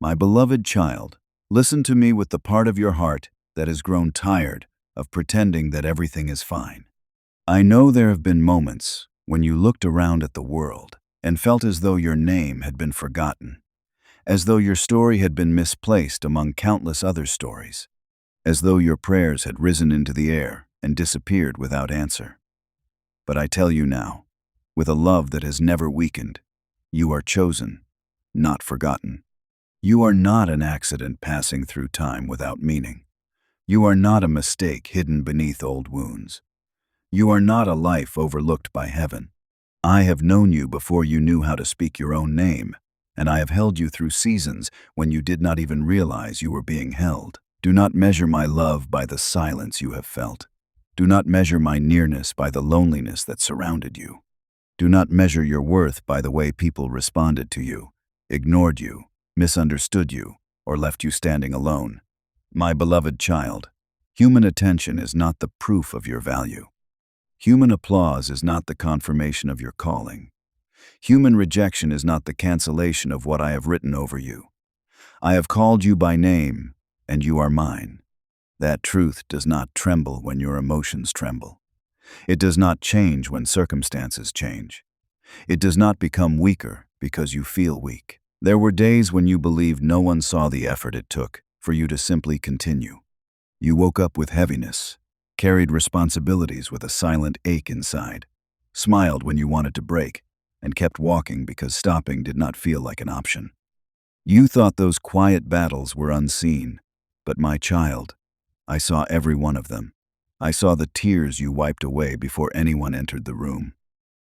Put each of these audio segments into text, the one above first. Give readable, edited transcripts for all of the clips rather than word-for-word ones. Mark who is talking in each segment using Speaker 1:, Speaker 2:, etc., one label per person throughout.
Speaker 1: My beloved child, listen to me with the part of your heart that has grown tired of pretending that everything is fine. I know there have been moments when you looked around at the world and felt as though your name had been forgotten, as though your story had been misplaced among countless other stories, as though your prayers had risen into the air and disappeared without answer. But I tell you now, with a love that has never weakened, you are chosen, not forgotten. You are not an accident passing through time without meaning. You are not a mistake hidden beneath old wounds. You are not a life overlooked by heaven. I have known you before you knew how to speak your own name, and I have held you through seasons when you did not even realize you were being held. Do not measure my love by the silence you have felt. Do not measure my nearness by the loneliness that surrounded you. Do not measure your worth by the way people responded to you, ignored you, misunderstood you, or left you standing alone. My beloved child, human attention is not the proof of your value. Human applause is not the confirmation of your calling. Human rejection is not the cancellation of what I have written over you. I have called you by name, and you are mine. That truth does not tremble when your emotions tremble. It does not change when circumstances change. It does not become weaker because you feel weak. There were days when you believed no one saw the effort it took for you to simply continue. You woke up with heaviness, carried responsibilities with a silent ache inside, smiled when you wanted to break, and kept walking because stopping did not feel like an option. You thought those quiet battles were unseen, but my child, I saw every one of them. I saw the tears you wiped away before anyone entered the room.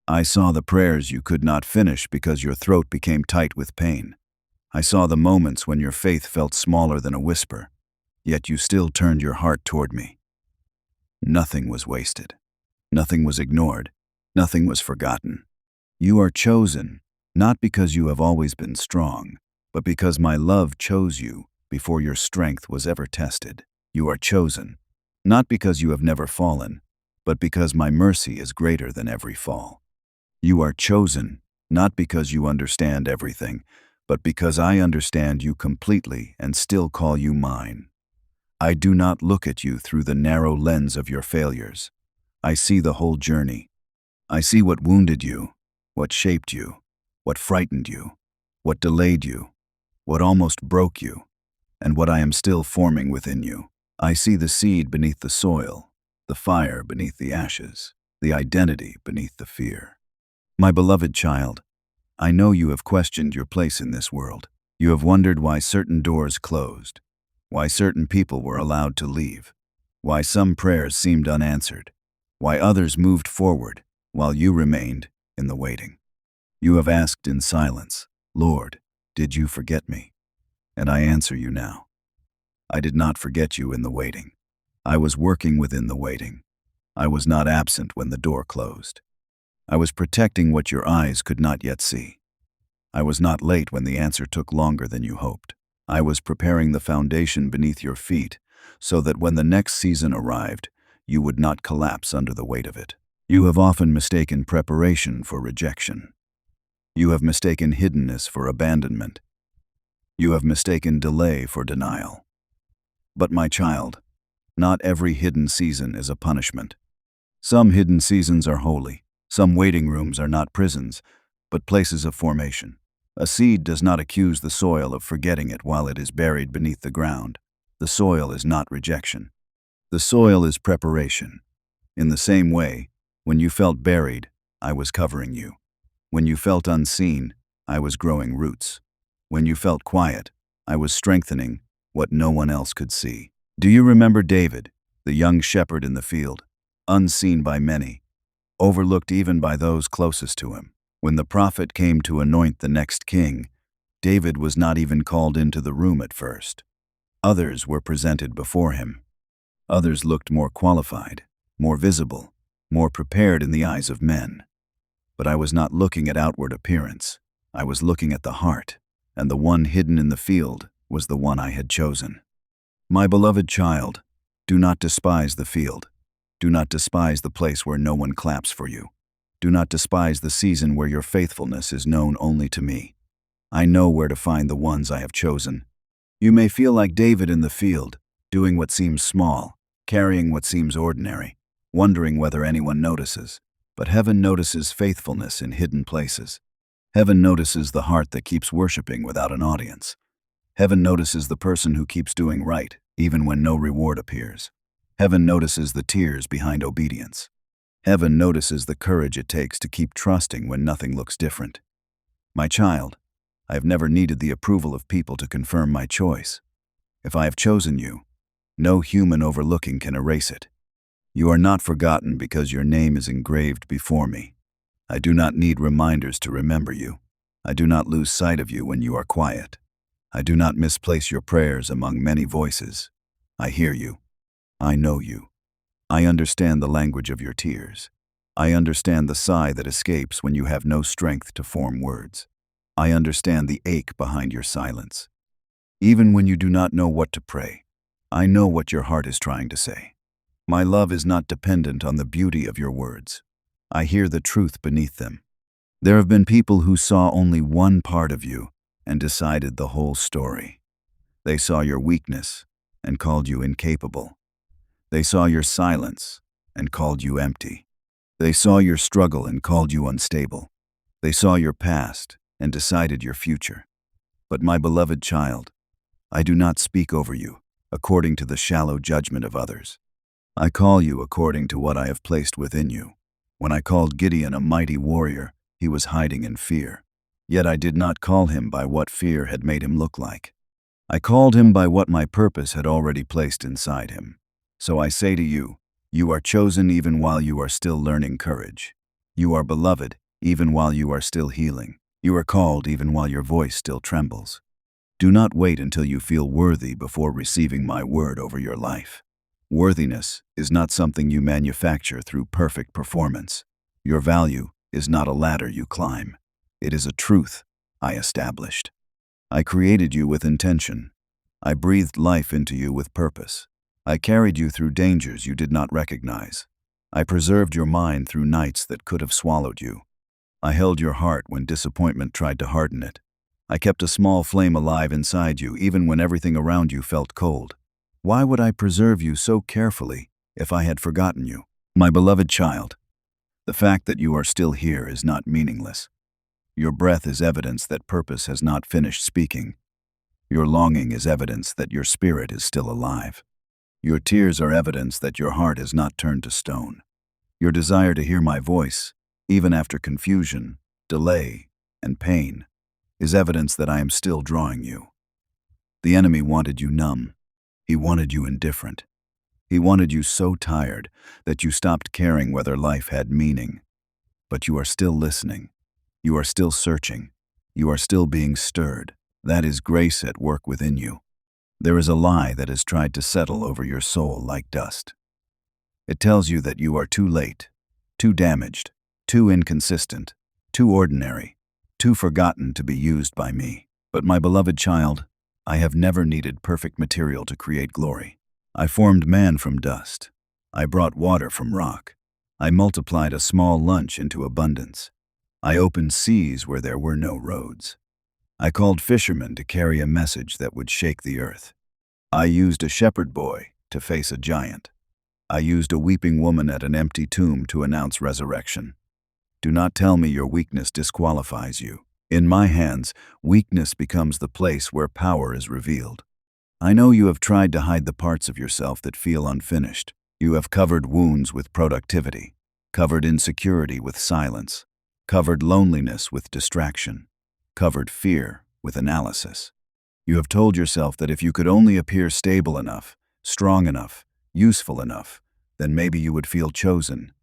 Speaker 1: I saw the prayers you could not finish because your throat became tight with pain. I saw the moments when your faith felt smaller than a whisper, yet you still turned your heart toward me. Nothing was wasted. Nothing was ignored. Nothing was forgotten. You are chosen, not because you have always been strong, but because my love chose you before your strength was ever tested. You are chosen, not because you have never fallen, but because my mercy is greater than every fall. You are chosen, not because you understand everything, but because I understand you completely and still call you mine. I do not look at you through the narrow lens of your failures. I see the whole journey. I see what wounded you, what shaped you, what frightened you, what delayed you, what almost broke you, and what I am still forming within you. I see the seed beneath the soil, the fire beneath the ashes, the identity beneath the fear. My beloved child, I know you have questioned your place in this world. You have wondered why certain doors closed, why certain people were allowed to leave, why some prayers seemed unanswered, why others moved forward while you remained in the waiting. You have asked in silence, Lord, did you forget me? And I answer you now. I did not forget you in the waiting. I was working within the waiting. I was not absent when the door closed. I was protecting what your eyes could not yet see. I was not late when the answer took longer than you hoped. I was preparing the foundation beneath your feet so that when the next season arrived, you would not collapse under the weight of it. You have often mistaken preparation for rejection. You have mistaken hiddenness for abandonment. You have mistaken delay for denial. But my child, not every hidden season is a punishment. Some hidden seasons are holy. Some waiting rooms are not prisons, but places of formation. A seed does not accuse the soil of forgetting it while it is buried beneath the ground. The soil is not rejection. The soil is preparation. In the same way, when you felt buried, I was covering you. When you felt unseen, I was growing roots. When you felt quiet, I was strengthening what no one else could see. Do you remember David, the young shepherd in the field, unseen by many, overlooked even by those closest to him? When the prophet came to anoint the next king, David was not even called into the room at first. Others were presented before him. Others looked more qualified, more visible, more prepared in the eyes of men. But I was not looking at outward appearance. I was looking at the heart, and the one hidden in the field was the one I had chosen. My beloved child, do not despise the field. Do not despise the place where no one claps for you. Do not despise the season where your faithfulness is known only to me. I know where to find the ones I have chosen. You may feel like David in the field, doing what seems small, carrying what seems ordinary, wondering whether anyone notices. But heaven notices faithfulness in hidden places. Heaven notices the heart that keeps worshiping without an audience. Heaven notices the person who keeps doing right, even when no reward appears. Heaven notices the tears behind obedience. Heaven notices the courage it takes to keep trusting when nothing looks different. My child, I have never needed the approval of people to confirm my choice. If I have chosen you, no human overlooking can erase it. You are not forgotten because your name is engraved before me. I do not need reminders to remember you. I do not lose sight of you when you are quiet. I do not misplace your prayers among many voices. I hear you. I know you. I understand the language of your tears. I understand the sigh that escapes when you have no strength to form words. I understand the ache behind your silence. Even when you do not know what to pray, I know what your heart is trying to say. My love is not dependent on the beauty of your words. I hear the truth beneath them. There have been people who saw only one part of you and decided the whole story. They saw your weakness and called you incapable. They saw your silence and called you empty. They saw your struggle and called you unstable. They saw your past and decided your future. But my beloved child, I do not speak over you according to the shallow judgment of others. I call you according to what I have placed within you. When I called Gideon a mighty warrior, he was hiding in fear. Yet I did not call him by what fear had made him look like. I called him by what my purpose had already placed inside him. So I say to you, you are chosen even while you are still learning courage. You are beloved even while you are still healing. You are called even while your voice still trembles. Do not wait until you feel worthy before receiving my word over your life. Worthiness is not something you manufacture through perfect performance. Your value is not a ladder you climb. It is a truth I established. I created you with intention. I breathed life into you with purpose. I carried you through dangers you did not recognize. I preserved your mind through nights that could have swallowed you. I held your heart when disappointment tried to harden it. I kept a small flame alive inside you even when everything around you felt cold. Why would I preserve you so carefully if I had forgotten you? My beloved child, the fact that you are still here is not meaningless. Your breath is evidence that purpose has not finished speaking. Your longing is evidence that your spirit is still alive. Your tears are evidence that your heart is not turned to stone. Your desire to hear my voice, even after confusion, delay, and pain, is evidence that I am still drawing you. The enemy wanted you numb. He wanted you indifferent. He wanted you so tired that you stopped caring whether life had meaning. But you are still listening. You are still searching. You are still being stirred. That is grace at work within you. There is a lie that has tried to settle over your soul like dust. It tells you that you are too late, too damaged, too inconsistent, too ordinary, too forgotten to be used by me. But my beloved child, I have never needed perfect material to create glory. I formed man from dust. I brought water from rock. I multiplied a small lunch into abundance. I opened seas where there were no roads. I called fishermen to carry a message that would shake the earth. I used a shepherd boy to face a giant. I used a weeping woman at an empty tomb to announce resurrection. Do not tell me your weakness disqualifies you. In my hands, weakness becomes the place where power is revealed. I know you have tried to hide the parts of yourself that feel unfinished. You have covered wounds with productivity, covered insecurity with silence, covered loneliness with distraction, covered fear with analysis. You have told yourself that if you could only appear stable enough, strong enough, useful enough, then maybe you would feel chosen.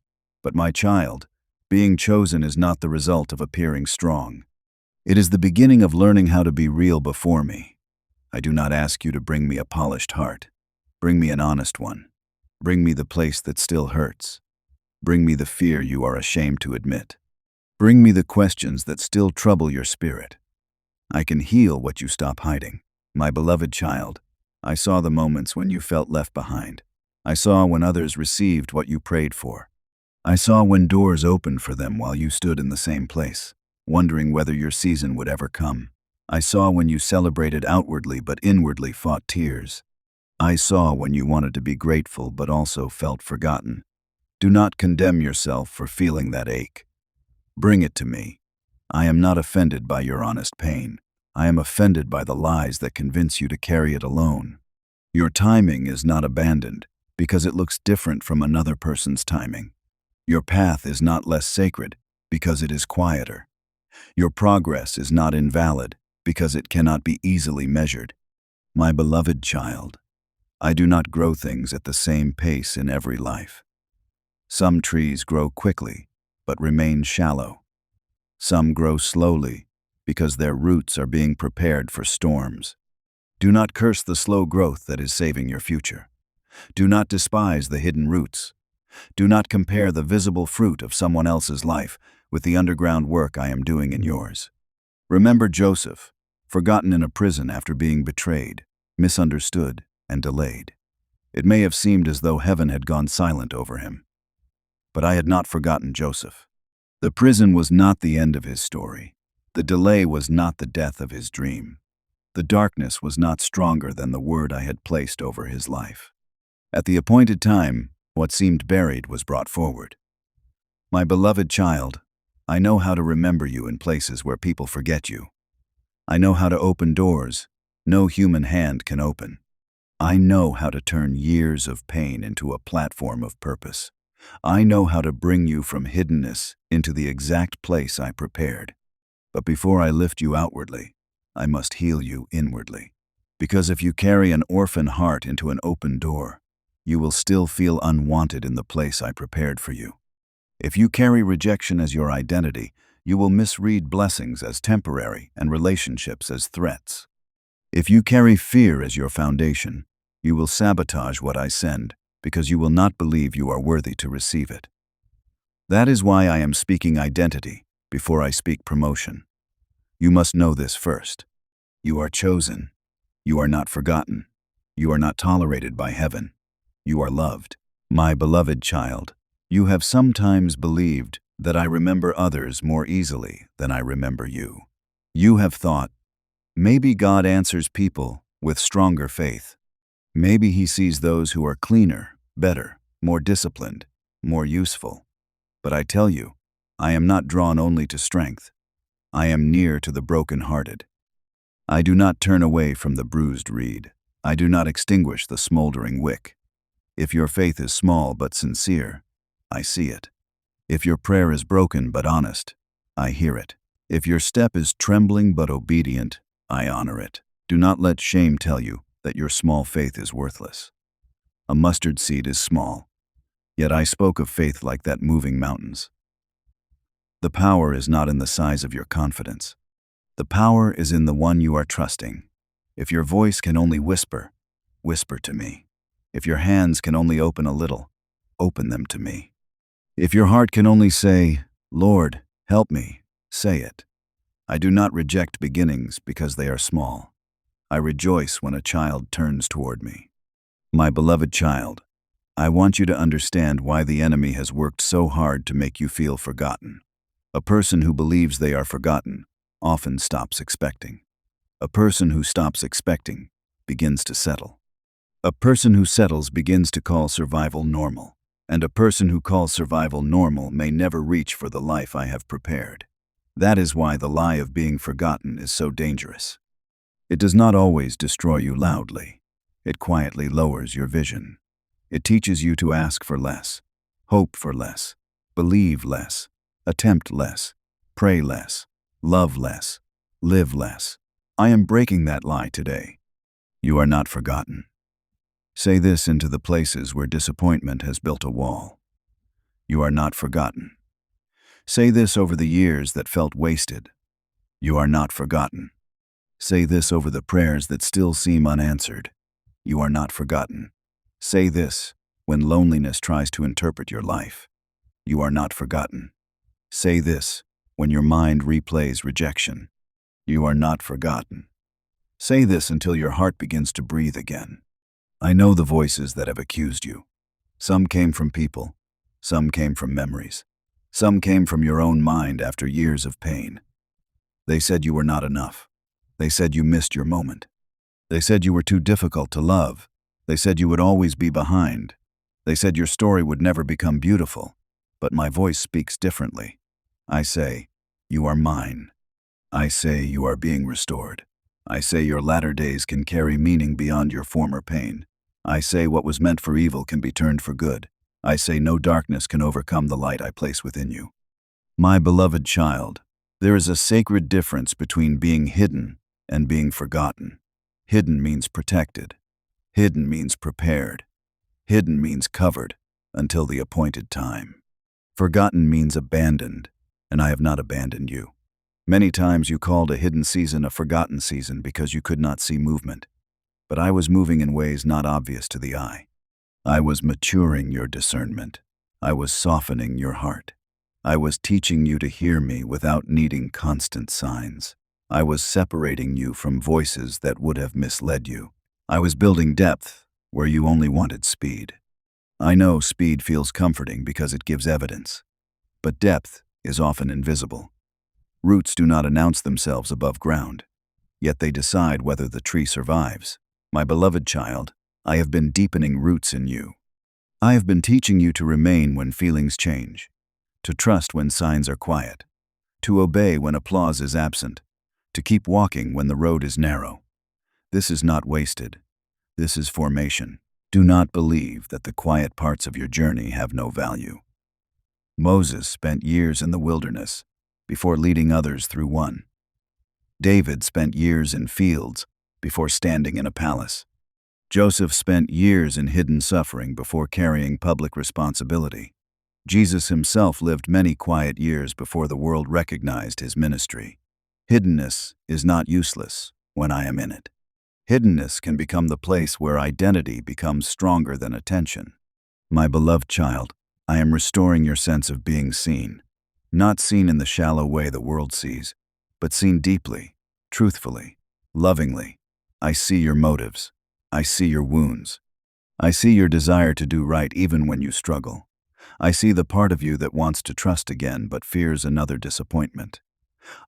Speaker 1: But my child, being chosen is not the result of appearing strong. It is the beginning of learning how to be real before me. I do not ask you to bring me a polished heart. Bring me an honest one. Bring me the place that still hurts. Bring me the fear you are ashamed to admit. Bring me the questions that still trouble your spirit. I can heal what you stop hiding. My beloved child, I saw the moments when you felt left behind. I saw when others received what you prayed for. I saw when doors opened for them while you stood in the same place, wondering whether your season would ever come. I saw when you celebrated outwardly but inwardly fought tears. I saw when you wanted to be grateful but also felt forgotten. Do not condemn yourself for feeling that ache. Bring it to me. I am not offended by your honest pain. I am offended by the lies that convince you to carry it alone. Your timing is not abandoned because it looks different from another person's timing. Your path is not less sacred because it is quieter. Your progress is not invalid because it cannot be easily measured. My beloved child, I do not grow things at the same pace in every life. Some trees grow quickly but remain shallow. Some grow slowly because their roots are being prepared for storms. Do not curse the slow growth that is saving your future. Do not despise the hidden roots. Do not compare the visible fruit of someone else's life with the underground work I am doing in yours. Remember Joseph, forgotten in a prison after being betrayed, misunderstood, and delayed. It may have seemed as though heaven had gone silent over him. But I had not forgotten Joseph. The prison was not the end of his story. The delay was not the death of his dream. The darkness was not stronger than the word I had placed over his life. At the appointed time, what seemed buried was brought forward. My beloved child, I know how to remember you in places where people forget you. I know how to open doors no human hand can open. I know how to turn years of pain into a platform of purpose. I know how to bring you from hiddenness into the exact place I prepared. But before I lift you outwardly, I must heal you inwardly. Because if you carry an orphan heart into an open door, you will still feel unwanted in the place I prepared for you. If you carry rejection as your identity, you will misread blessings as temporary and relationships as threats. If you carry fear as your foundation, you will sabotage what I send because you will not believe you are worthy to receive it. That is why I am speaking identity before I speak promotion. You must know this first. You are chosen. You are not forgotten. You are not tolerated by heaven. You are loved. My beloved child, you have sometimes believed that I remember others more easily than I remember you. You have thought, maybe God answers people with stronger faith. Maybe he sees those who are cleaner, better, more disciplined, more useful. But I tell you, I am not drawn only to strength. I am near to the broken-hearted. I do not turn away from the bruised reed. I do not extinguish the smoldering wick. If your faith is small but sincere, I see it. If your prayer is broken but honest, I hear it. If your step is trembling but obedient, I honor it. Do not let shame tell you that your small faith is worthless. A mustard seed is small, yet I spoke of faith like that moving mountains. The power is not in the size of your confidence. The power is in the one you are trusting. If your voice can only whisper, whisper to me. If your hands can only open a little, open them to me. If your heart can only say, Lord, help me, say it. I do not reject beginnings because they are small. I rejoice when a child turns toward me. My beloved child, I want you to understand why the enemy has worked so hard to make you feel forgotten. A person who believes they are forgotten often stops expecting. A person who stops expecting begins to settle. A person who settles begins to call survival normal. And a person who calls survival normal may never reach for the life I have prepared. That is why the lie of being forgotten is so dangerous. It does not always destroy you loudly. It quietly lowers your vision. It teaches you to ask for less, hope for less, believe less, attempt less, pray less, love less, live less. I am breaking that lie today. You are not forgotten. Say this into the places where disappointment has built a wall. You are not forgotten. Say this over the years that felt wasted. You are not forgotten. Say this over the prayers that still seem unanswered. You are not forgotten. Say this when loneliness tries to interpret your life. You are not forgotten. Say this when your mind replays rejection. You are not forgotten. Say this until your heart begins to breathe again. I know the voices that have accused you. Some came from people. Some came from memories. Some came from your own mind after years of pain. They said you were not enough. They said you missed your moment. They said you were too difficult to love. They said you would always be behind. They said your story would never become beautiful. But my voice speaks differently. I say, you are mine. I say you are being restored. I say your latter days can carry meaning beyond your former pain. I say what was meant for evil can be turned for good. I say no darkness can overcome the light I place within you. My beloved child, there is a sacred difference between being hidden and being forgotten. Hidden means protected. Hidden means prepared. Hidden means covered until the appointed time. Forgotten means abandoned, and I have not abandoned you. Many times you called a hidden season a forgotten season because you could not see movement. But I was moving in ways not obvious to the eye. I was maturing your discernment. I was softening your heart. I was teaching you to hear me without needing constant signs. I was separating you from voices that would have misled you. I was building depth where you only wanted speed. I know speed feels comforting because it gives evidence, but depth is often invisible. Roots do not announce themselves above ground, yet they decide whether the tree survives. My beloved child, I have been deepening roots in you. I have been teaching you to remain when feelings change, to trust when signs are quiet, to obey when applause is absent, to keep walking when the road is narrow. This is not wasted. This is formation. Do not believe that the quiet parts of your journey have no value. Moses spent years in the wilderness before leading others through one. David spent years in fields before standing in a palace. Joseph spent years in hidden suffering before carrying public responsibility. Jesus himself lived many quiet years before the world recognized his ministry. Hiddenness is not useless when I am in it. Hiddenness can become the place where identity becomes stronger than attention. My beloved child, I am restoring your sense of being seen. Not seen in the shallow way the world sees, but seen deeply, truthfully, lovingly. I see your motives. I see your wounds. I see your desire to do right even when you struggle. I see the part of you that wants to trust again but fears another disappointment.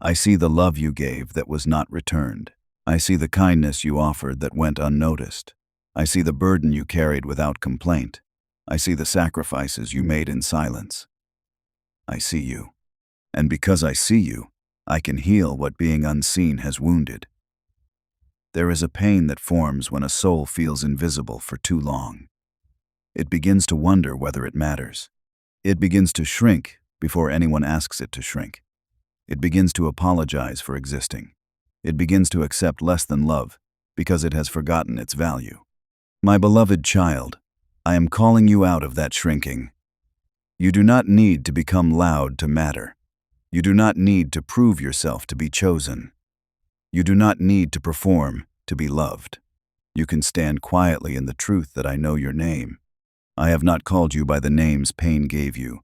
Speaker 1: I see the love you gave that was not returned. I see the kindness you offered that went unnoticed. I see the burden you carried without complaint. I see the sacrifices you made in silence. I see you. And because I see you, I can heal what being unseen has wounded. There is a pain that forms when a soul feels invisible for too long. It begins to wonder whether it matters. It begins to shrink before anyone asks it to shrink. It begins to apologize for existing. It begins to accept less than love because it has forgotten its value. My beloved child, I am calling you out of that shrinking. You do not need to become loud to matter. You do not need to prove yourself to be chosen. You do not need to perform to be loved. You can stand quietly in the truth that I know your name. I have not called you by the names pain gave you.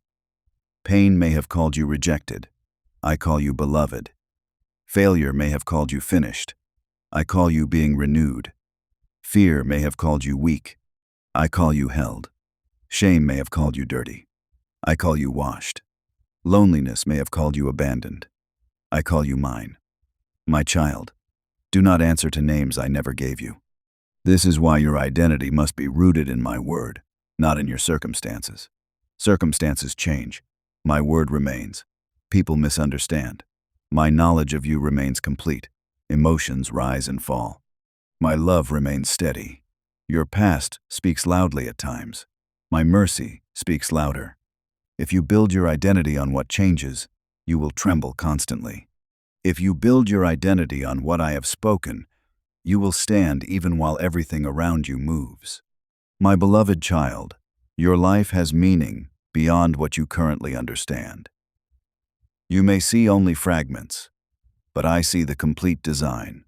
Speaker 1: Pain may have called you rejected. I call you beloved. Failure may have called you finished. I call you being renewed. Fear may have called you weak. I call you held. Shame may have called you dirty. I call you washed. Loneliness may have called you abandoned. I call you mine. My child, do not answer to names I never gave you. This is why your identity must be rooted in my word, not in your circumstances. Circumstances change. My word remains. People misunderstand. My knowledge of you remains complete. Emotions rise and fall. My love remains steady. Your past speaks loudly at times. My mercy speaks louder. If you build your identity on what changes, you will tremble constantly. If you build your identity on what I have spoken, you will stand even while everything around you moves. My beloved child, your life has meaning beyond what you currently understand. You may see only fragments, but I see the complete design.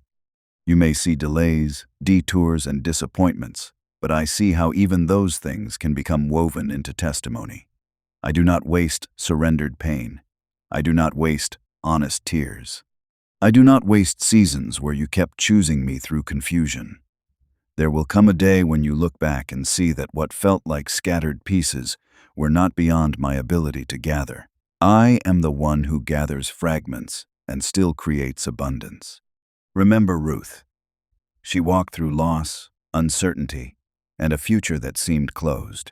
Speaker 1: You may see delays, detours, and disappointments, but I see how even those things can become woven into testimony. I do not waste surrendered pain. I do not waste honest tears. I do not waste seasons where you kept choosing me through confusion. There will come a day when you look back and see that what felt like scattered pieces were not beyond my ability to gather. I am the one who gathers fragments and still creates abundance. Remember Ruth. She walked through loss, uncertainty, and a future that seemed closed.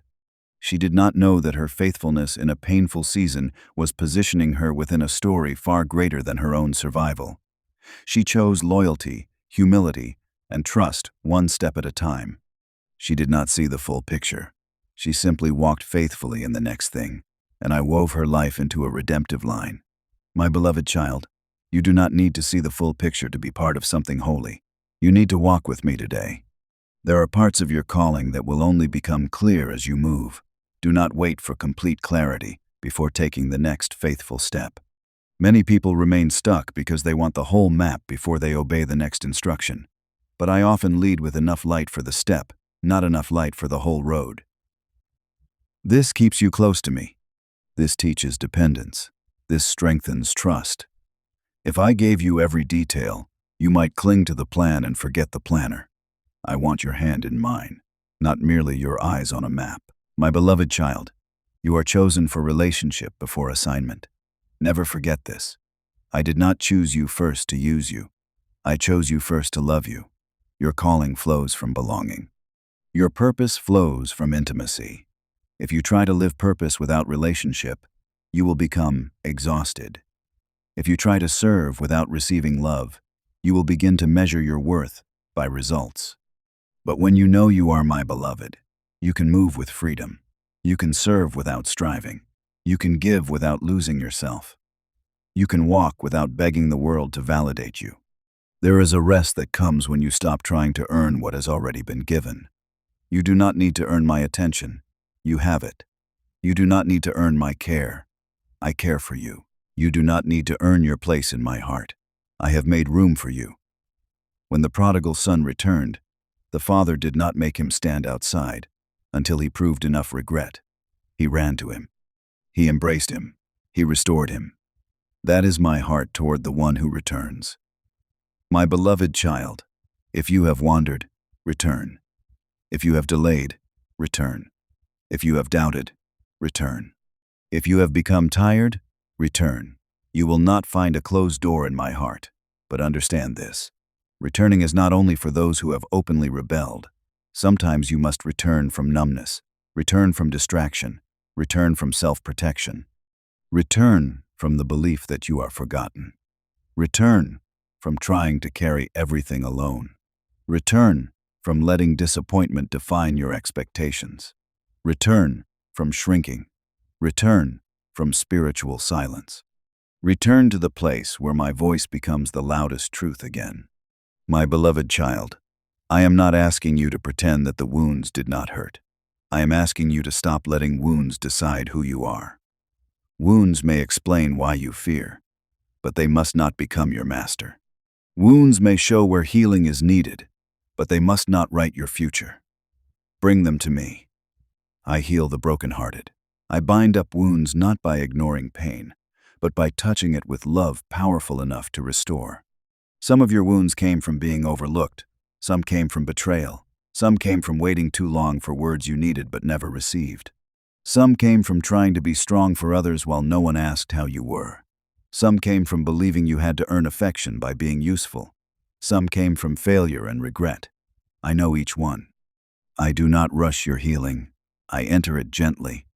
Speaker 1: She did not know that her faithfulness in a painful season was positioning her within a story far greater than her own survival. She chose loyalty, humility, and trust one step at a time. She did not see the full picture. She simply walked faithfully in the next thing, and I wove her life into a redemptive line. My beloved child, you do not need to see the full picture to be part of something holy. You need to walk with me today. There are parts of your calling that will only become clear as you move. Do not wait for complete clarity before taking the next faithful step. Many people remain stuck because they want the whole map before they obey the next instruction. But I often lead with enough light for the step, not enough light for the whole road. This keeps you close to me. This teaches dependence. This strengthens trust. If I gave you every detail, you might cling to the plan and forget the planner. I want your hand in mine, not merely your eyes on a map. My beloved child, you are chosen for relationship before assignment. Never forget this. I did not choose you first to use you. I chose you first to love you. Your calling flows from belonging. Your purpose flows from intimacy. If you try to live purpose without relationship, you will become exhausted. If you try to serve without receiving love, you will begin to measure your worth by results. But when you know you are my beloved, you can move with freedom. You can serve without striving. You can give without losing yourself. You can walk without begging the world to validate you. There is a rest that comes when you stop trying to earn what has already been given. You do not need to earn my attention. You have it. You do not need to earn my care. I care for you. You do not need to earn your place in my heart. I have made room for you. When the prodigal son returned, the father did not make him stand outside until he proved enough regret. He ran to him. He embraced him. He restored him. That is my heart toward the one who returns. My beloved child, if you have wandered, return. If you have delayed, return. If you have doubted, return. If you have become tired, return. You will not find a closed door in my heart, but understand this. Returning is not only for those who have openly rebelled. Sometimes you must return from numbness, return from distraction, return from self-protection. Return from the belief that you are forgotten. Return from trying to carry everything alone. Return from letting disappointment define your expectations. Return from shrinking. Return from spiritual silence. Return to the place where my voice becomes the loudest truth again. My beloved child, I am not asking you to pretend that the wounds did not hurt. I am asking you to stop letting wounds decide who you are. Wounds may explain why you fear, but they must not become your master. Wounds may show where healing is needed, but they must not write your future. Bring them to me. I heal the brokenhearted. I bind up wounds not by ignoring pain, but by touching it with love powerful enough to restore. Some of your wounds came from being overlooked. Some came from betrayal. Some came from waiting too long for words you needed but never received. Some came from trying to be strong for others while no one asked how you were. Some came from believing you had to earn affection by being useful. Some came from failure and regret. I know each one. I do not rush your healing. I enter it gently.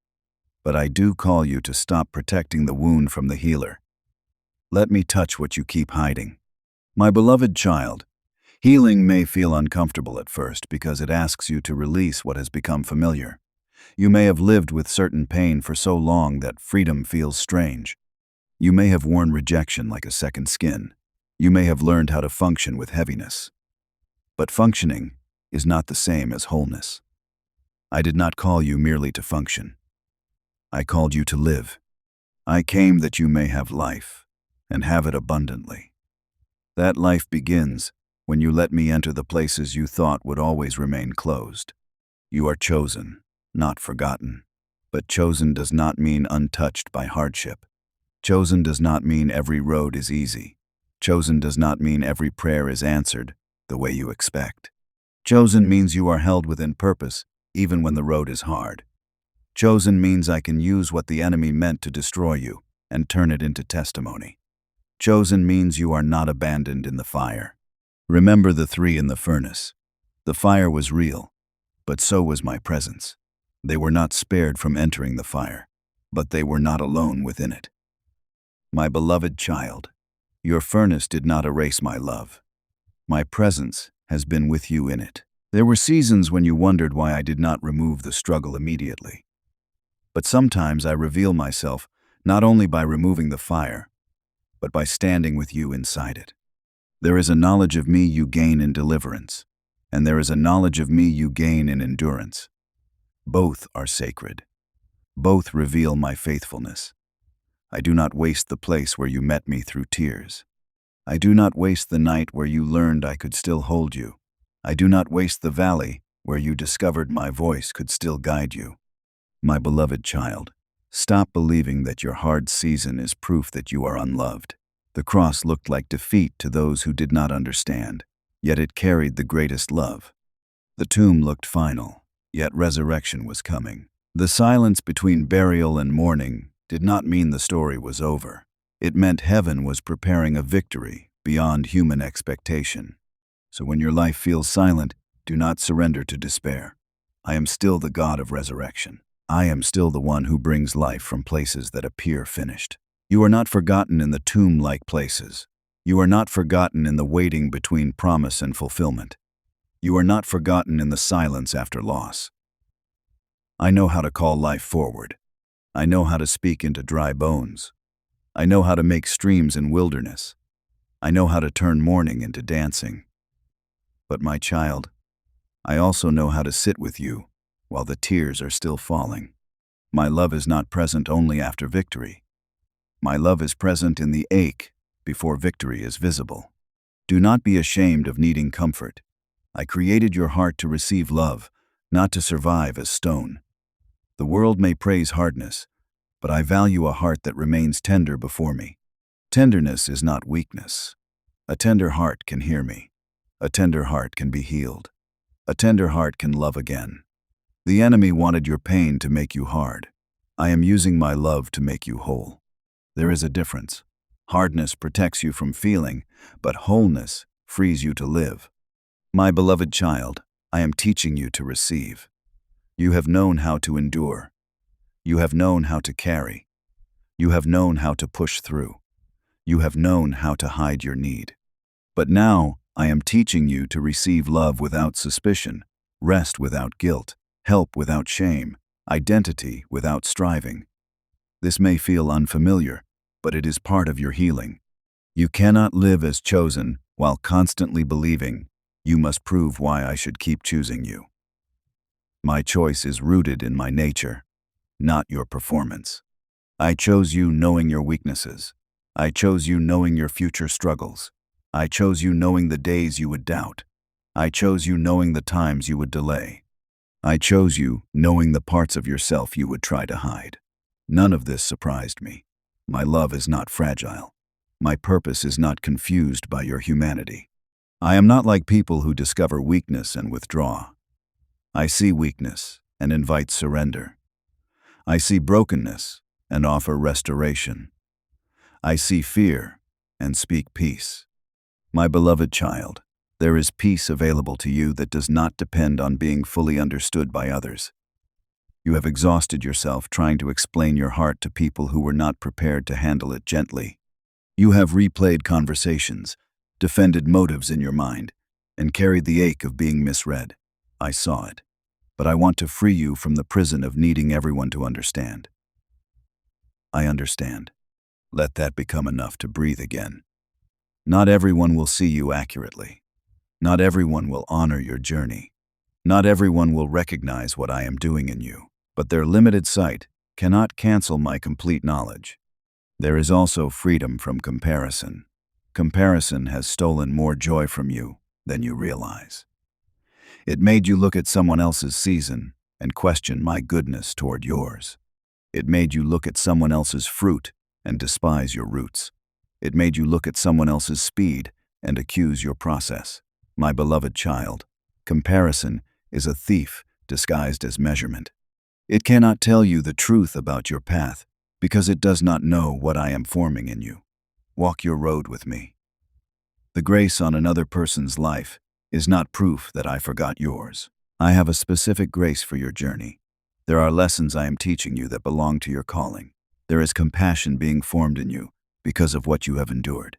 Speaker 1: But I do call you to stop protecting the wound from the healer. Let me touch what you keep hiding. My beloved child, healing may feel uncomfortable at first because it asks you to release what has become familiar. You may have lived with certain pain for so long that freedom feels strange. You may have worn rejection like a second skin. You may have learned how to function with heaviness. But functioning is not the same as wholeness. I did not call you merely to function. I called you to live. I came that you may have life, and have it abundantly. That life begins when you let me enter the places you thought would always remain closed. You are chosen, not forgotten. But chosen does not mean untouched by hardship. Chosen does not mean every road is easy. Chosen does not mean every prayer is answered the way you expect. Chosen means you are held within purpose, even when the road is hard. Chosen means I can use what the enemy meant to destroy you and turn it into testimony. Chosen means you are not abandoned in the fire. Remember the three in the furnace. The fire was real, but so was my presence. They were not spared from entering the fire, but they were not alone within it. My beloved child, your furnace did not erase my love. My presence has been with you in it. There were seasons when you wondered why I did not remove the struggle immediately. But sometimes I reveal myself not only by removing the fire, but by standing with you inside it. There is a knowledge of me you gain in deliverance, and there is a knowledge of me you gain in endurance. Both are sacred. Both reveal my faithfulness. I do not waste the place where you met me through tears. I do not waste the night where you learned I could still hold you. I do not waste the valley where you discovered my voice could still guide you. My beloved child, stop believing that your hard season is proof that you are unloved. The cross looked like defeat to those who did not understand, yet it carried the greatest love. The tomb looked final, yet resurrection was coming. The silence between burial and mourning did not mean the story was over. It meant heaven was preparing a victory beyond human expectation. So when your life feels silent, do not surrender to despair. I am still the God of resurrection. I am still the one who brings life from places that appear finished. You are not forgotten in the tomb-like places. You are not forgotten in the waiting between promise and fulfillment. You are not forgotten in the silence after loss. I know how to call life forward. I know how to speak into dry bones. I know how to make streams in wilderness. I know how to turn mourning into dancing. But my child, I also know how to sit with you while the tears are still falling. My love is not present only after victory. My love is present in the ache before victory is visible. Do not be ashamed of needing comfort. I created your heart to receive love, not to survive as stone. The world may praise hardness, but I value a heart that remains tender before me. Tenderness is not weakness. A tender heart can hear me. A tender heart can be healed. A tender heart can love again. The enemy wanted your pain to make you hard. I am using my love to make you whole. There is a difference. Hardness protects you from feeling, but wholeness frees you to live. My beloved child, I am teaching you to receive. You have known how to endure. You have known how to carry. You have known how to push through. You have known how to hide your need. But now I am teaching you to receive love without suspicion, rest without guilt, help without shame, identity without striving. This may feel unfamiliar, but it is part of your healing. You cannot live as chosen while constantly believing, you must prove why I should keep choosing you. My choice is rooted in my nature, not your performance. I chose you knowing your weaknesses. I chose you knowing your future struggles. I chose you knowing the days you would doubt. I chose you knowing the times you would delay. I chose you knowing the parts of yourself you would try to hide. None of this surprised me. My love is not fragile. My purpose is not confused by your humanity. I am not like people who discover weakness and withdraw. I see weakness and invite surrender. I see brokenness and offer restoration. I see fear and speak peace. My beloved child, there is peace available to you that does not depend on being fully understood by others. You have exhausted yourself trying to explain your heart to people who were not prepared to handle it gently. You have replayed conversations, defended motives in your mind, and carried the ache of being misread. I saw it, but I want to free you from the prison of needing everyone to understand. I understand. Let that become enough to breathe again. Not everyone will see you accurately. Not everyone will honor your journey. Not everyone will recognize what I am doing in you, but their limited sight cannot cancel my complete knowledge. There is also freedom from comparison. Comparison has stolen more joy from you than you realize. It made you look at someone else's season and question my goodness toward yours. It made you look at someone else's fruit and despise your roots. It made you look at someone else's speed and accuse your process. My beloved child, comparison is a thief disguised as measurement. It cannot tell you the truth about your path because it does not know what I am forming in you. Walk your road with me. The grace on another person's life is not proof that I forgot yours. I have a specific grace for your journey. There are lessons I am teaching you that belong to your calling. There is compassion being formed in you because of what you have endured.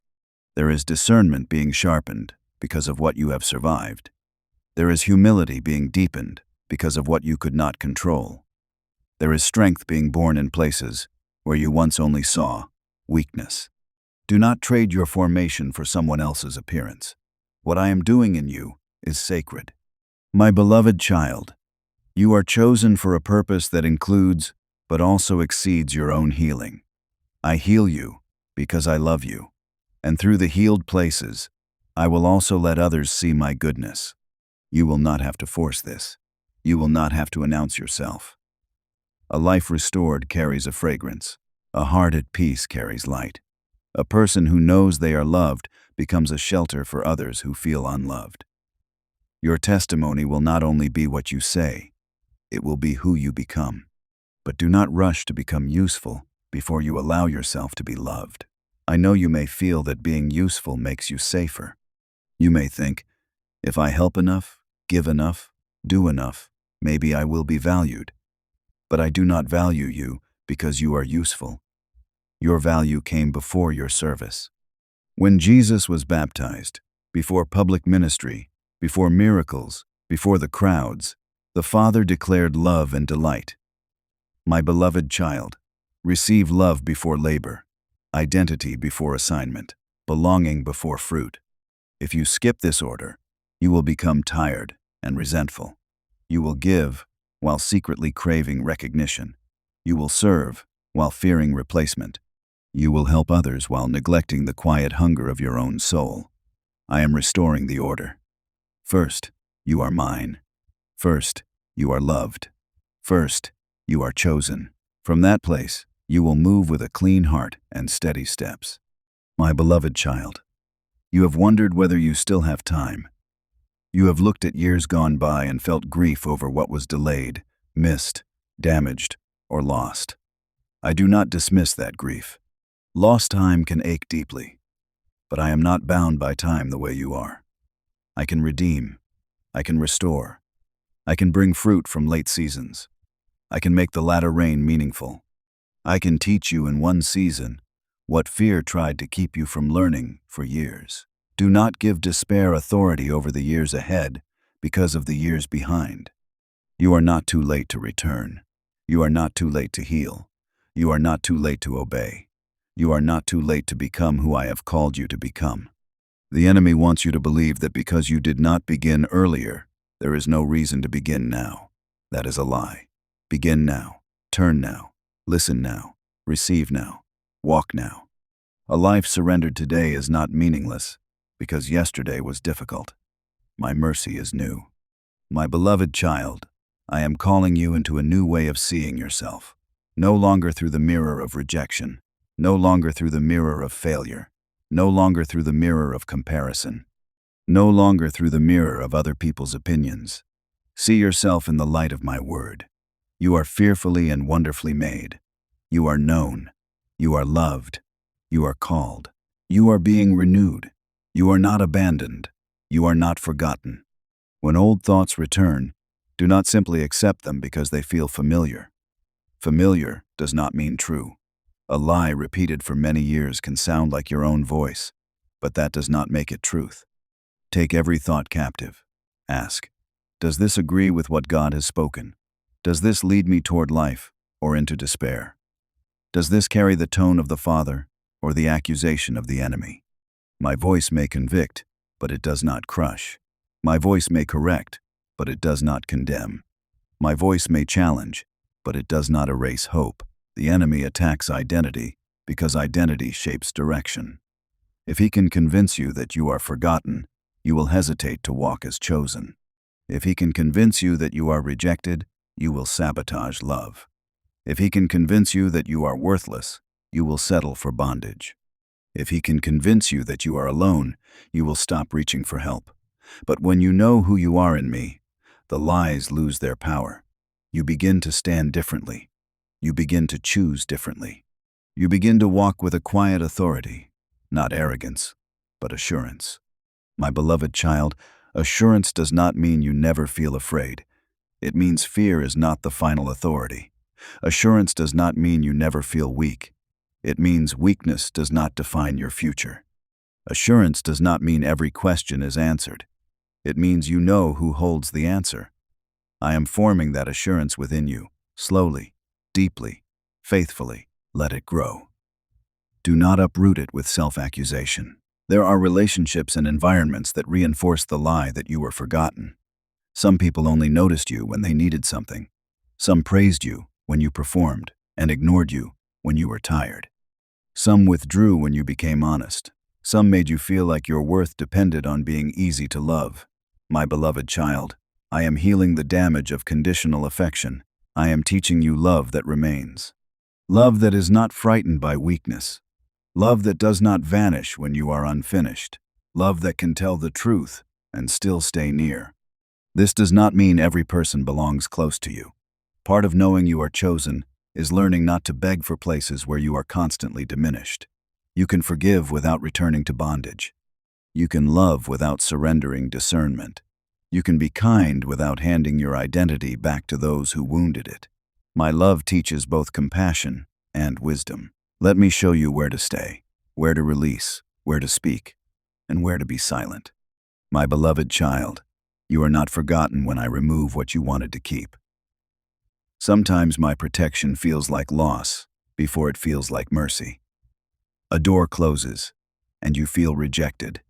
Speaker 1: There is discernment being sharpened because of what you have survived. There is humility being deepened because of what you could not control. There is strength being born in places where you once only saw weakness. Do not trade your formation for someone else's appearance. What I am doing in you is sacred. My beloved child, you are chosen for a purpose that includes but also exceeds your own healing. I heal you because I love you, and through the healed places, I will also let others see my goodness. You will not have to force this. You will not have to announce yourself. A life restored carries a fragrance. A heart at peace carries light. A person who knows they are loved becomes a shelter for others who feel unloved. Your testimony will not only be what you say, it will be who you become. But do not rush to become useful before you allow yourself to be loved. I know you may feel that being useful makes you safer. You may think, if I help enough, give enough, do enough, maybe I will be valued. But I do not value you because you are useful. Your value came before your service. When Jesus was baptized, before public ministry, before miracles, before the crowds, the Father declared love and delight. My beloved child, receive love before labor, identity before assignment, belonging before fruit. If you skip this order, you will become tired and resentful. You will give while secretly craving recognition. You will serve while fearing replacement. You will help others while neglecting the quiet hunger of your own soul. I am restoring the order. First, you are mine. First, you are loved. First, you are chosen. From that place, you will move with a clean heart and steady steps. My beloved child, you have wondered whether you still have time. You have looked at years gone by and felt grief over what was delayed, missed, damaged, or lost. I do not dismiss that grief. Lost time can ache deeply, but I am not bound by time the way you are. I can redeem. I can restore. I can bring fruit from late seasons. I can make the latter rain meaningful. I can teach you in one season what fear tried to keep you from learning for years. Do not give despair authority over the years ahead because of the years behind. You are not too late to return. You are not too late to heal. You are not too late to obey. You are not too late to become who I have called you to become. The enemy wants you to believe that because you did not begin earlier, there is no reason to begin now. That is a lie. Begin now. Turn now. Listen now. Receive now. Walk now. A life surrendered today is not meaningless because yesterday was difficult. My mercy is new. My beloved child, I am calling you into a new way of seeing yourself. No longer through the mirror of rejection. No longer through the mirror of failure. No longer through the mirror of comparison. No longer through the mirror of other people's opinions. See yourself in the light of my word. You are fearfully and wonderfully made. You are known. You are loved. You are called. You are being renewed. You are not abandoned. You are not forgotten. When old thoughts return, do not simply accept them because they feel familiar. Familiar does not mean true. A lie repeated for many years can sound like your own voice, but that does not make it truth. Take every thought captive. Ask, does this agree with what God has spoken? Does this lead me toward life or into despair? Does this carry the tone of the Father or the accusation of the enemy? My voice may convict, but it does not crush. My voice may correct, but it does not condemn. My voice may challenge, but it does not erase hope. The enemy attacks identity because identity shapes direction. If he can convince you that you are forgotten, you will hesitate to walk as chosen. If he can convince you that you are rejected, you will sabotage love. If he can convince you that you are worthless, you will settle for bondage. If he can convince you that you are alone, you will stop reaching for help. But when you know who you are in me, the lies lose their power. You begin to stand differently. You begin to choose differently. You begin to walk with a quiet authority, not arrogance, but assurance. My beloved child, assurance does not mean you never feel afraid. It means fear is not the final authority. Assurance does not mean you never feel weak. It means weakness does not define your future. Assurance does not mean every question is answered. It means you know who holds the answer. I am forming that assurance within you, slowly, deeply, faithfully. Let it grow. Do not uproot it with self-accusation. There are relationships and environments that reinforce the lie that you were forgotten. Some people only noticed you when they needed something. Some praised you when you performed and ignored you when you were tired. Some withdrew when you became honest. Some made you feel like your worth depended on being easy to love. My beloved child, I am healing the damage of conditional affection. I am teaching you love that remains. Love that is not frightened by weakness. Love that does not vanish when you are unfinished. Love that can tell the truth and still stay near. This does not mean every person belongs close to you. Part of knowing you are chosen is learning not to beg for places where you are constantly diminished. You can forgive without returning to bondage. You can love without surrendering discernment. You can be kind without handing your identity back to those who wounded it. My love teaches both compassion and wisdom. Let me show you where to stay, where to release, where to speak, and where to be silent. My beloved child, you are not forgotten when I remove what you wanted to keep. Sometimes my protection feels like loss before it feels like mercy. A door closes, and you feel rejected.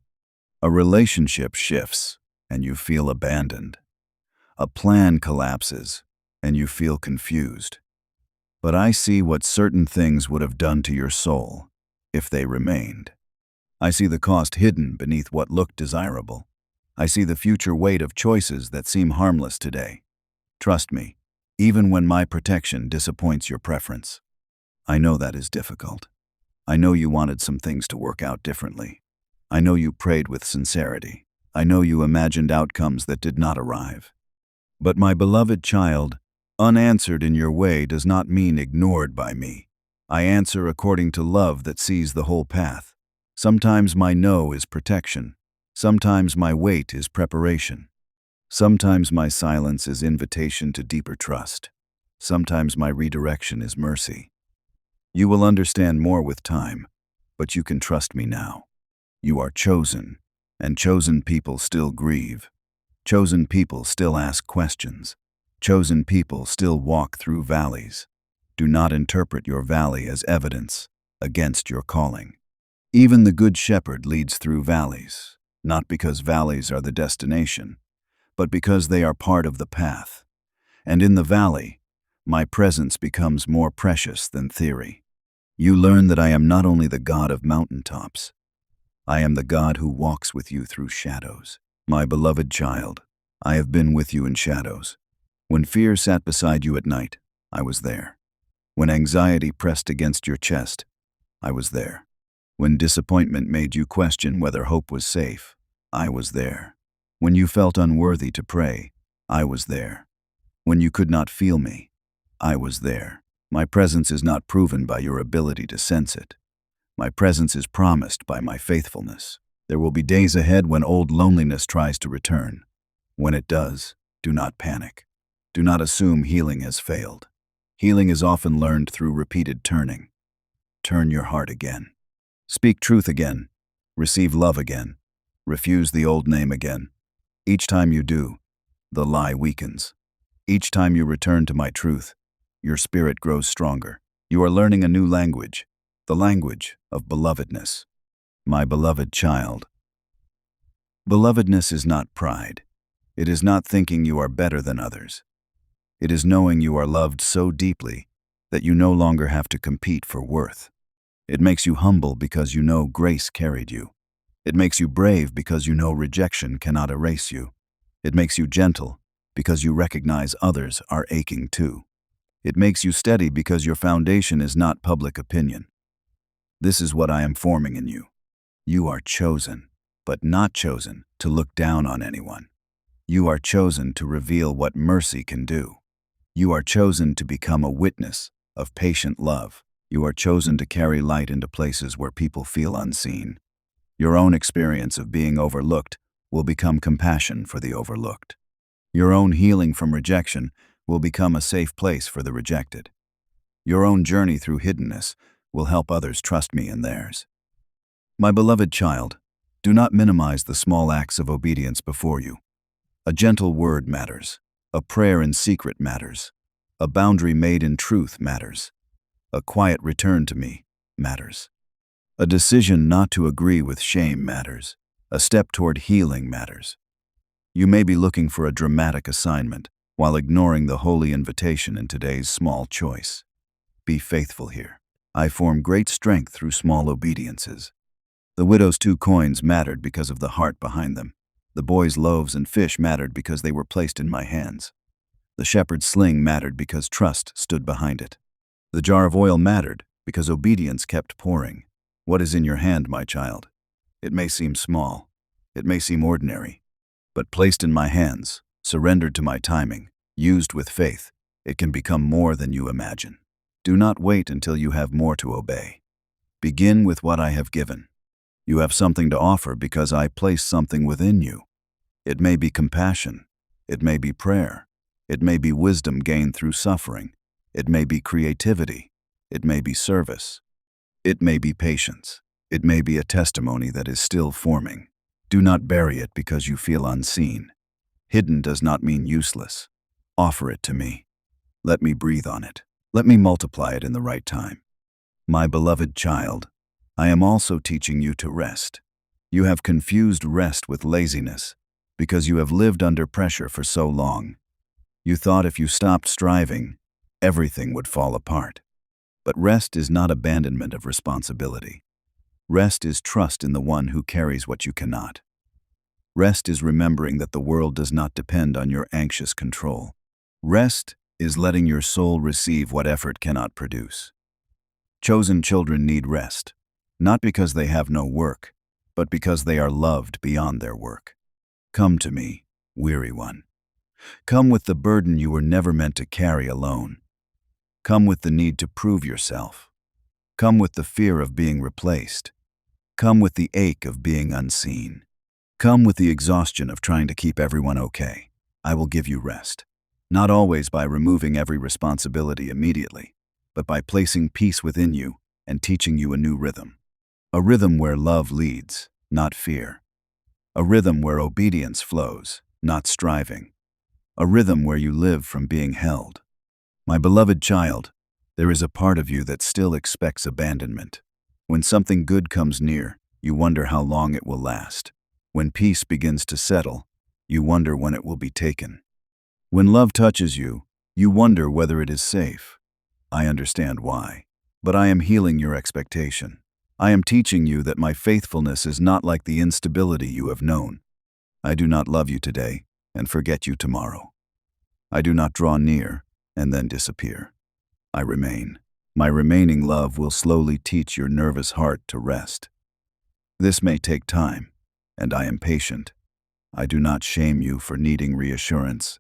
Speaker 1: A relationship shifts, and you feel abandoned. A plan collapses, and you feel confused. But I see what certain things would have done to your soul if they remained. I see the cost hidden beneath what looked desirable. I see the future weight of choices that seem harmless today. Trust me, even when my protection disappoints your preference. I know that is difficult. I know you wanted some things to work out differently. I know you prayed with sincerity. I know you imagined outcomes that did not arrive. But my beloved child, unanswered in your way does not mean ignored by me. I answer according to love that sees the whole path. Sometimes my no is protection. Sometimes my wait is preparation. Sometimes my silence is invitation to deeper trust. Sometimes my redirection is mercy. You will understand more with time, but you can trust me now. You are chosen, and chosen people still grieve. Chosen people still ask questions. Chosen people still walk through valleys. Do not interpret your valley as evidence against your calling. Even the Good Shepherd leads through valleys, not because valleys are the destination, but because they are part of the path. And in the valley, my presence becomes more precious than theory. You learn that I am not only the God of mountaintops, I am the God who walks with you through shadows. My beloved child, I have been with you in shadows. When fear sat beside you at night, I was there. When anxiety pressed against your chest, I was there. When disappointment made you question whether hope was safe, I was there. When you felt unworthy to pray, I was there. When you could not feel me, I was there. My presence is not proven by your ability to sense it. My presence is promised by my faithfulness. There will be days ahead when old loneliness tries to return. When it does, do not panic. Do not assume healing has failed. Healing is often learned through repeated turning. Turn your heart again. Speak truth again. Receive love again. Refuse the old name again. Each time you do, the lie weakens. Each time you return to my truth, your spirit grows stronger. You are learning a new language, the language of belovedness. My beloved child. Belovedness is not pride. It is not thinking you are better than others. It is knowing you are loved so deeply that you no longer have to compete for worth. It makes you humble because you know grace carried you. It makes you brave because you know rejection cannot erase you. It makes you gentle because you recognize others are aching too. It makes you steady because your foundation is not public opinion. This is what I am forming in you. You are chosen, but not chosen to look down on anyone. You are chosen to reveal what mercy can do. You are chosen to become a witness of patient love. You are chosen to carry light into places where people feel unseen. Your own experience of being overlooked will become compassion for the overlooked. Your own healing from rejection will become a safe place for the rejected. Your own journey through hiddenness will help others trust me in theirs. My beloved child, do not minimize the small acts of obedience before you. A gentle word matters. A prayer in secret matters. A boundary made in truth matters. A quiet return to me matters. A decision not to agree with shame matters. A step toward healing matters. You may be looking for a dramatic assignment while ignoring the holy invitation in today's small choice. Be faithful here. I form great strength through small obediences. The widow's 2 coins mattered because of the heart behind them. The boy's loaves and fish mattered because they were placed in my hands. The shepherd's sling mattered because trust stood behind it. The jar of oil mattered because obedience kept pouring. What is in your hand, my child? It may seem small. It may seem ordinary. But placed in my hands, surrendered to my timing, used with faith, it can become more than you imagine. Do not wait until you have more to obey. Begin with what I have given. You have something to offer because I place something within you. It may be compassion. It may be prayer. It may be wisdom gained through suffering. It may be creativity. It may be service. It may be patience. It may be a testimony that is still forming. Do not bury it because you feel unseen. Hidden does not mean useless. Offer it to me. Let me breathe on it. Let me multiply it in the right time. My beloved child, I am also teaching you to rest. You have confused rest with laziness because you have lived under pressure for so long. You thought if you stopped striving, everything would fall apart. But rest is not abandonment of responsibility. Rest is trust in the one who carries what you cannot. Rest is remembering that the world does not depend on your anxious control. Rest is letting your soul receive what effort cannot produce. Chosen children need rest, not because they have no work, but because they are loved beyond their work. Come to me, weary one. Come with the burden you were never meant to carry alone. Come with the need to prove yourself. Come with the fear of being replaced. Come with the ache of being unseen. Come with the exhaustion of trying to keep everyone okay. I will give you rest. Not always by removing every responsibility immediately, but by placing peace within you and teaching you a new rhythm. A rhythm where love leads, not fear. A rhythm where obedience flows, not striving. A rhythm where you live from being held. My beloved child, there is a part of you that still expects abandonment. When something good comes near, you wonder how long it will last. When peace begins to settle, you wonder when it will be taken. When love touches you, you wonder whether it is safe. I understand why, but I am healing your expectation. I am teaching you that my faithfulness is not like the instability you have known. I do not love you today and forget you tomorrow. I do not draw near and then disappear. I remain. My remaining love will slowly teach your nervous heart to rest. This may take time, and I am patient. I do not shame you for needing reassurance.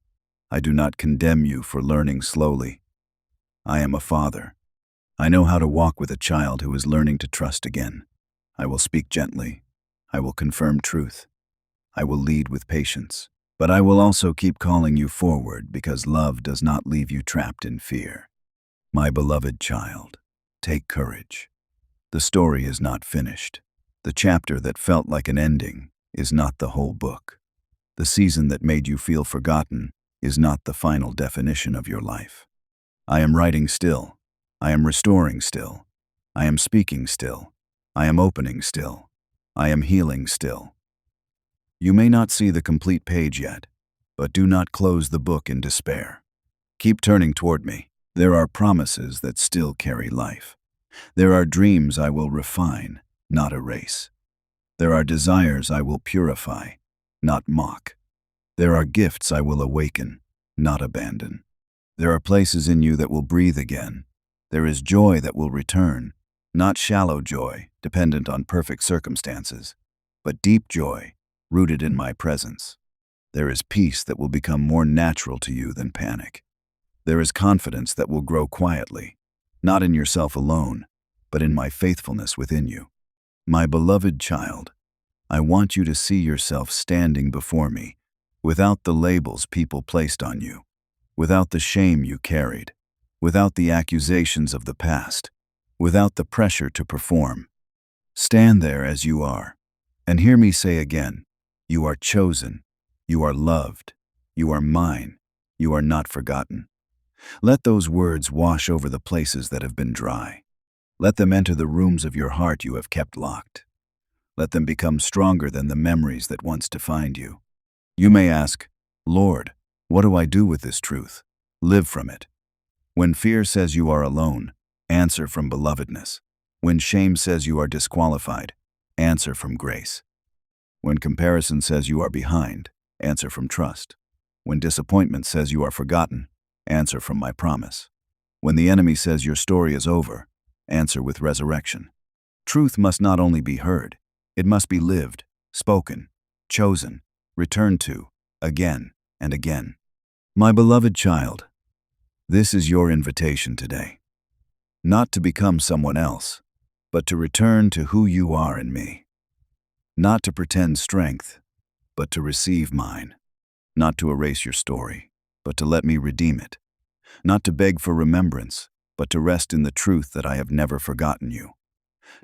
Speaker 1: I do not condemn you for learning slowly. I am a father. I know how to walk with a child who is learning to trust again. I will speak gently. I will confirm truth. I will lead with patience. But I will also keep calling you forward because love does not leave you trapped in fear. My beloved child, take courage. The story is not finished. The chapter that felt like an ending is not the whole book. The season that made you feel forgotten is not the final definition of your life. I am writing still. I am restoring still. I am speaking still. I am opening still. I am healing still. You may not see the complete page yet, but do not close the book in despair. Keep turning toward me. There are promises that still carry life. There are dreams I will refine, not erase. There are desires I will purify, not mock. There are gifts I will awaken, not abandon. There are places in you that will breathe again. There is joy that will return, not shallow joy, dependent on perfect circumstances, but deep joy, rooted in my presence. There is peace that will become more natural to you than panic. There is confidence that will grow quietly, not in yourself alone, but in my faithfulness within you. My beloved child, I want you to see yourself standing before me, without the labels people placed on you, without the shame you carried, without the accusations of the past, without the pressure to perform. Stand there as you are, and hear me say again, you are chosen, you are loved, you are mine, you are not forgotten. Let those words wash over the places that have been dry. Let them enter the rooms of your heart you have kept locked. Let them become stronger than the memories that once defined you. You may ask, Lord, what do I do with this truth? Live from it. When fear says you are alone, answer from belovedness. When shame says you are disqualified, answer from grace. When comparison says you are behind, answer from trust. When disappointment says you are forgotten, answer from my promise. When the enemy says your story is over, answer with resurrection. Truth must not only be heard, it must be lived, spoken, chosen, returned to, again and again. My beloved child, this is your invitation today. Not to become someone else, but to return to who you are in me. Not to pretend strength, but to receive mine. Not to erase your story, but to let me redeem it. Not to beg for remembrance, but to rest in the truth that I have never forgotten you.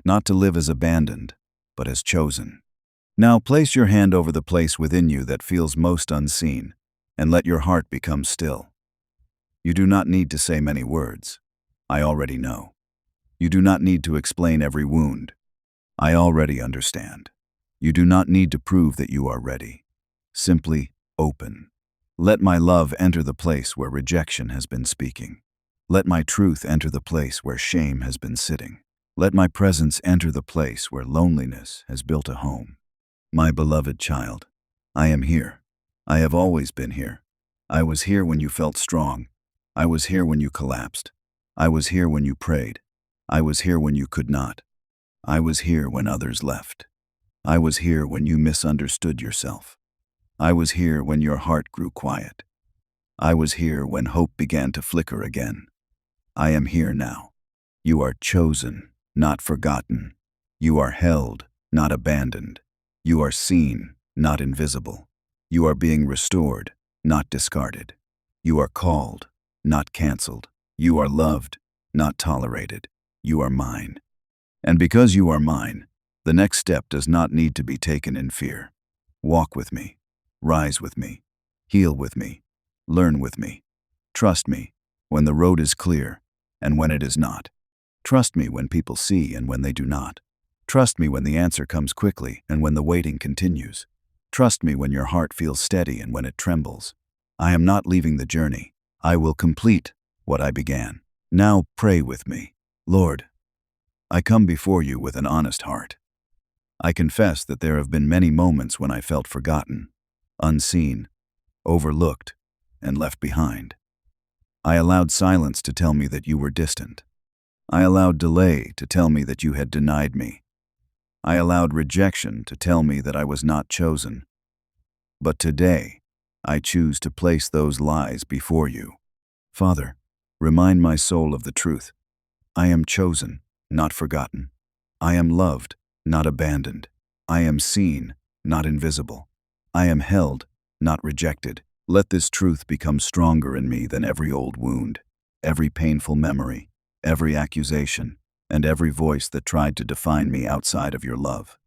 Speaker 1: Not to live as abandoned, but as chosen. Now place your hand over the place within you that feels most unseen, and let your heart become still. You do not need to say many words. I already know. You do not need to explain every wound. I already understand. You do not need to prove that you are ready. Simply open. Let my love enter the place where rejection has been speaking. Let my truth enter the place where shame has been sitting. Let my presence enter the place where loneliness has built a home. My beloved child, I am here. I have always been here. I was here when you felt strong. I was here when you collapsed. I was here when you prayed. I was here when you could not. I was here when others left. I was here when you misunderstood yourself. I was here when your heart grew quiet. I was here when hope began to flicker again. I am here now. You are chosen, not forgotten. You are held, not abandoned. You are seen, not invisible. You are being restored, not discarded. You are called, not canceled. You are loved, not tolerated. You are mine. And because you are mine, the next step does not need to be taken in fear. Walk with me. Rise with me. Heal with me. Learn with me. Trust me when the road is clear and when it is not. Trust me when people see and when they do not. Trust me when the answer comes quickly and when the waiting continues. Trust me when your heart feels steady and when it trembles. I am not leaving the journey. I will complete what I began. Now pray with me. Lord, I come before you with an honest heart. I confess that there have been many moments when I felt forgotten, unseen, overlooked, and left behind. I allowed silence to tell me that you were distant. I allowed delay to tell me that you had denied me. I allowed rejection to tell me that I was not chosen. But today, I choose to place those lies before you. Father, remind my soul of the truth. I am chosen, not forgotten. I am loved, not abandoned. I am seen, not invisible. I am held, not rejected. Let this truth become stronger in me than every old wound, every painful memory, every accusation, and every voice that tried to define me outside of your love.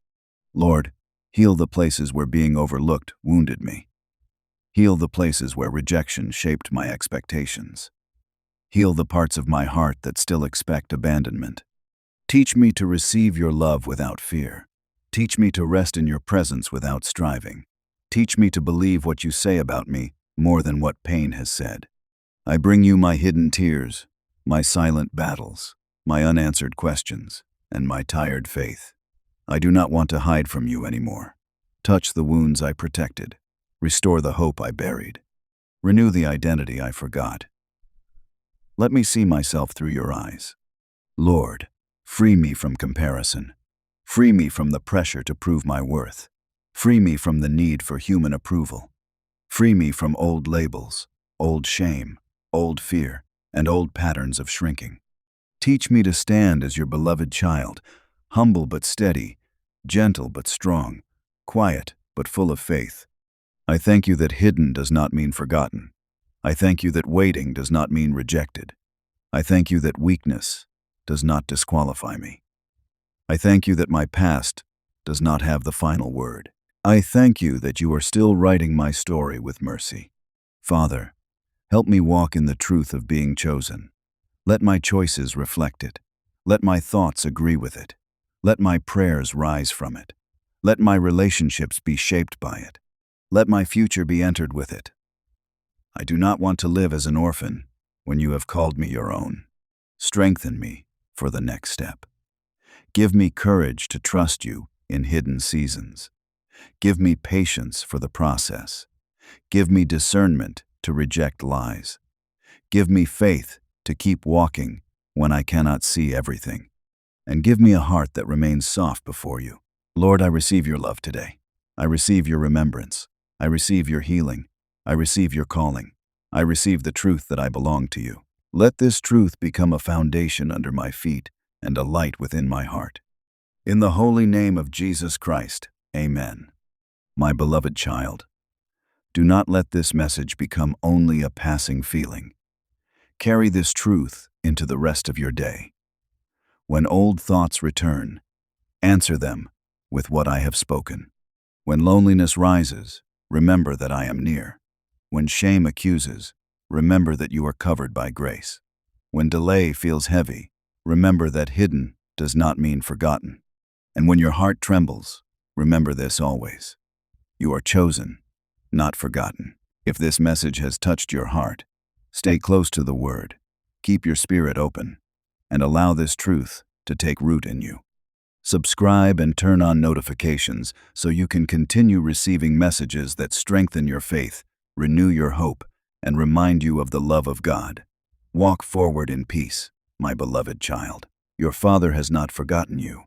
Speaker 1: Lord, heal the places where being overlooked wounded me. Heal the places where rejection shaped my expectations. Heal the parts of my heart that still expect abandonment. Teach me to receive your love without fear. Teach me to rest in your presence without striving. Teach me to believe what you say about me more than what pain has said. I bring you my hidden tears, my silent battles, my unanswered questions, and my tired faith. I do not want to hide from you anymore. Touch the wounds I protected. Restore the hope I buried. Renew the identity I forgot. Let me see myself through your eyes. Lord, free me from comparison. Free me from the pressure to prove my worth. Free me from the need for human approval. Free me from old labels, old shame, old fear, and old patterns of shrinking. Teach me to stand as your beloved child, humble but steady, gentle but strong, quiet but full of faith. I thank you that hidden does not mean forgotten. I thank you that waiting does not mean rejected. I thank you that weakness does not disqualify me. I thank you that my past does not have the final word. I thank you that you are still writing my story with mercy. Father, help me walk in the truth of being chosen. Let my choices reflect it. Let my thoughts agree with it. Let my prayers rise from it. Let my relationships be shaped by it. Let my future be entered with it. I do not want to live as an orphan when you have called me your own. Strengthen me for the next step. Give me courage to trust you in hidden seasons. Give me patience for the process. Give me discernment to reject lies. Give me faith to keep walking when I cannot see everything. And give me a heart that remains soft before you. Lord, I receive your love today. I receive your remembrance. I receive your healing. I receive your calling. I receive the truth that I belong to you. Let this truth become a foundation under my feet and a light within my heart. In the holy name of Jesus Christ, amen. My beloved child, do not let this message become only a passing feeling. Carry this truth into the rest of your day. When old thoughts return, answer them with what I have spoken. When loneliness rises, remember that I am near. When shame accuses, remember that you are covered by grace. When delay feels heavy, remember that hidden does not mean forgotten. And when your heart trembles, remember this always. You are chosen, not forgotten. If this message has touched your heart, stay close to the Word, keep your spirit open, and allow this truth to take root in you. Subscribe and turn on notifications so you can continue receiving messages that strengthen your faith, renew your hope, and remind you of the love of God. Walk forward in peace, my beloved child. Your Father has not forgotten you.